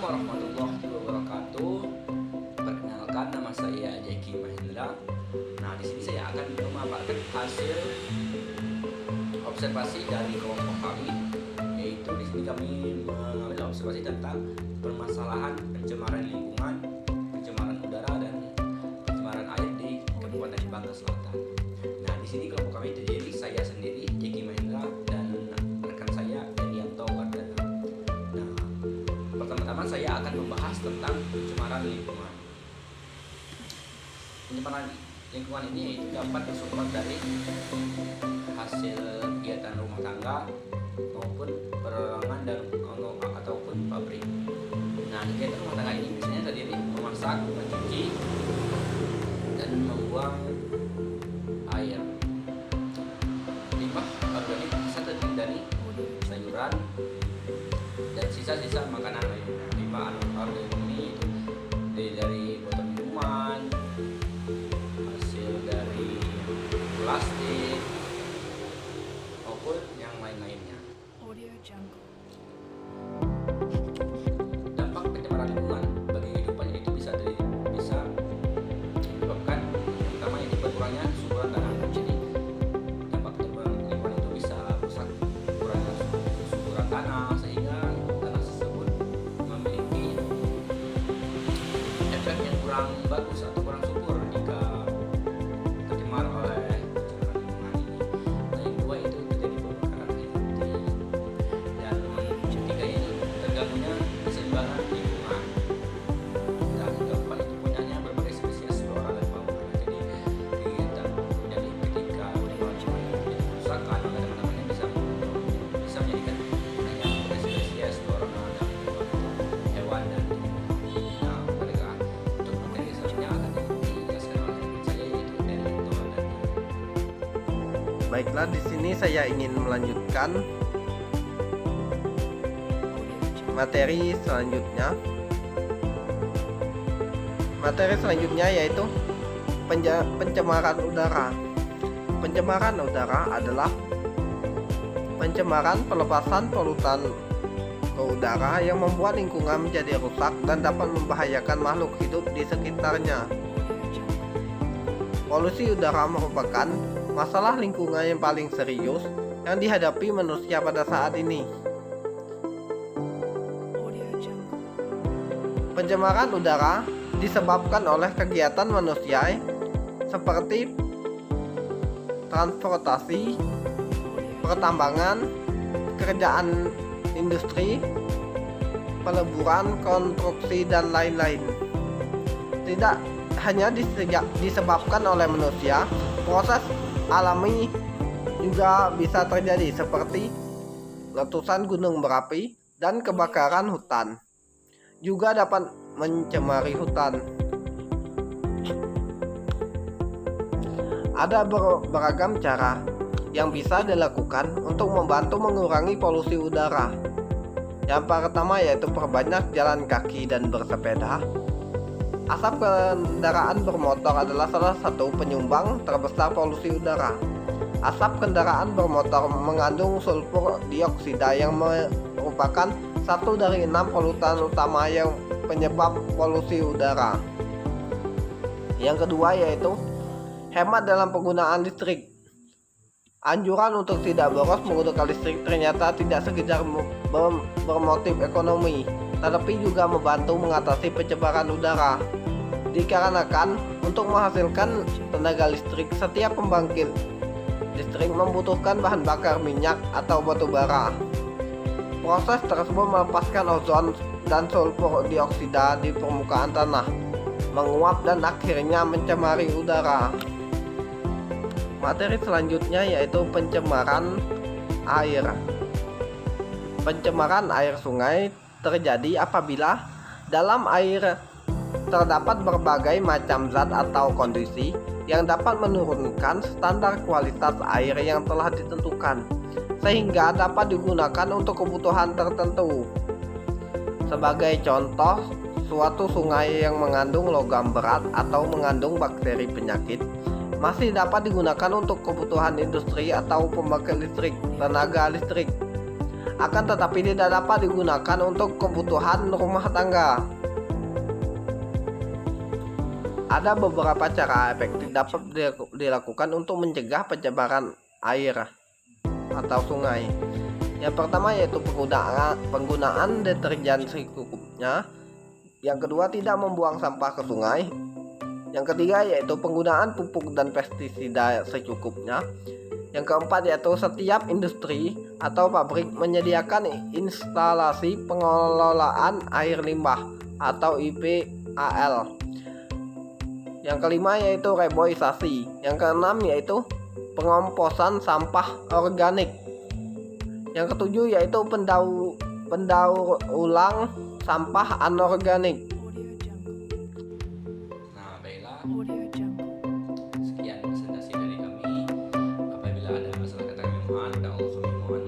warahmatullahi wabarakatuh. Perkenalkan, nama saya Jeki Mahendra. Nah, di sini saya akan memaparkan hasil observasi dari kelompok kami, yaitu di sini kami mengambil observasi tentang permasalahan pencemaran lingkungan, pencemaran udara dan pencemaran air di Kabupaten Bangka Selatan. Nah, di sini kelompok kami terdiri saya sendiri Jeki Mahendra dan rekan saya Yanto Wardana. Nah, pertama-tama saya akan membahas tentang pencemaran lingkungan. Pencemaran lingkungan ini dapat bersumber dari hasil kegiatan rumah tangga maupun perorangan dan ataupun pabrik. Nah, kegiatan rumah tangga ini biasanya terdiri memasak, mencuci, dan membuang air. Limbah organik bisa terdiri dari sayuran dan sisa-sisa makanan lainnya. Limbah organik ini itu dari botol minuman, hasil dari plastik maupun yang lain-lainnya. Dampak pencemaran lingkungan bagi kehidupan itu bisa menyebabkan pertama ini berkurangnya susuran tanah. Jadi dampak pencemaran lingkungan itu bisa rusak kurangnya susuran tanah sehingga tanah tersebut memiliki efek yang kurang bagus atau kurang subur jika tercemar oleh pencemaran lingkungan ini. Nah, yang kedua itu terjadi pembakaran inti, dan ketiga ini terganggunya keseimbangan lingkungan, dan keempat itu punyanya berbagai spesies flora dan fauna. Jadi ketika pencemaran menjadi kerusakan, maka teman-temannya bisa menjadikan punyanya berbagai spesies flora dan hewan dan tumbuhan. Nah, mereka untuk materi selanjutnya akan dijelaskan oleh saya, yaitu dari Tuhan dan Baiklah, di sini saya ingin melanjutkan materi selanjutnya. Materi selanjutnya yaitu pencemaran udara. Pencemaran udara adalah pencemaran pelepasan polutan ke udara yang membuat lingkungan menjadi rusak dan dapat membahayakan makhluk hidup di sekitarnya. Polusi udara merupakan masalah lingkungan yang paling serius yang dihadapi manusia pada saat ini. Pencemaran udara disebabkan oleh kegiatan manusia seperti transportasi, pertambangan, pekerjaan industri, peleburan, konstruksi, dan lain-lain. Tidak hanya disebabkan oleh manusia, proses alami juga bisa terjadi seperti letusan gunung berapi dan kebakaran hutan. Juga dapat mencemari hutan. Ada beragam cara yang bisa dilakukan untuk membantu mengurangi polusi udara. Yang pertama yaitu perbanyak jalan kaki dan bersepeda. Asap kendaraan bermotor adalah salah satu penyumbang terbesar polusi udara. Asap kendaraan bermotor mengandung sulfur dioksida yang merupakan satu dari 6 polutan utama yang penyebab polusi udara. Yang kedua yaitu hemat dalam penggunaan listrik. Anjuran untuk tidak boros menggunakan listrik ternyata tidak sekedar bermotif ekonomi, tetapi juga membantu mengatasi pencemaran udara. Dikarenakan untuk menghasilkan tenaga listrik, setiap pembangkit listrik membutuhkan bahan bakar minyak atau batu bara. Proses tersebut melepaskan ozon dan sulfur dioksida di permukaan tanah, menguap dan akhirnya mencemari udara. Materi selanjutnya yaitu pencemaran air. Pencemaran air sungai terjadi apabila dalam air terdapat berbagai macam zat atau kondisi yang dapat menurunkan standar kualitas air yang telah ditentukan, sehingga dapat digunakan untuk kebutuhan tertentu. Sebagai contoh, suatu sungai yang mengandung logam berat atau mengandung bakteri penyakit masih dapat digunakan untuk kebutuhan industri atau pembangkit listrik, tenaga listrik. akan tetapi tidak dapat digunakan untuk kebutuhan rumah tangga. Ada beberapa cara efektif dapat dilakukan untuk mencegah pencemaran air atau sungai. Yang pertama yaitu penggunaan deterjen secukupnya. Yang kedua, tidak membuang sampah ke sungai. Yang ketiga yaitu penggunaan pupuk dan pestisida secukupnya. Yang keempat yaitu setiap industri atau pabrik menyediakan instalasi pengelolaan air limbah atau IPAL. Yang kelima yaitu reboisasi. Yang keenam yaitu pengomposan sampah organik. Yang ketujuh yaitu pendaur ulang sampah anorganik. Nah, baiklah, sekian presentasi dari kami. Apabila ada masalah kata kami mohon, dan Allah kami mohon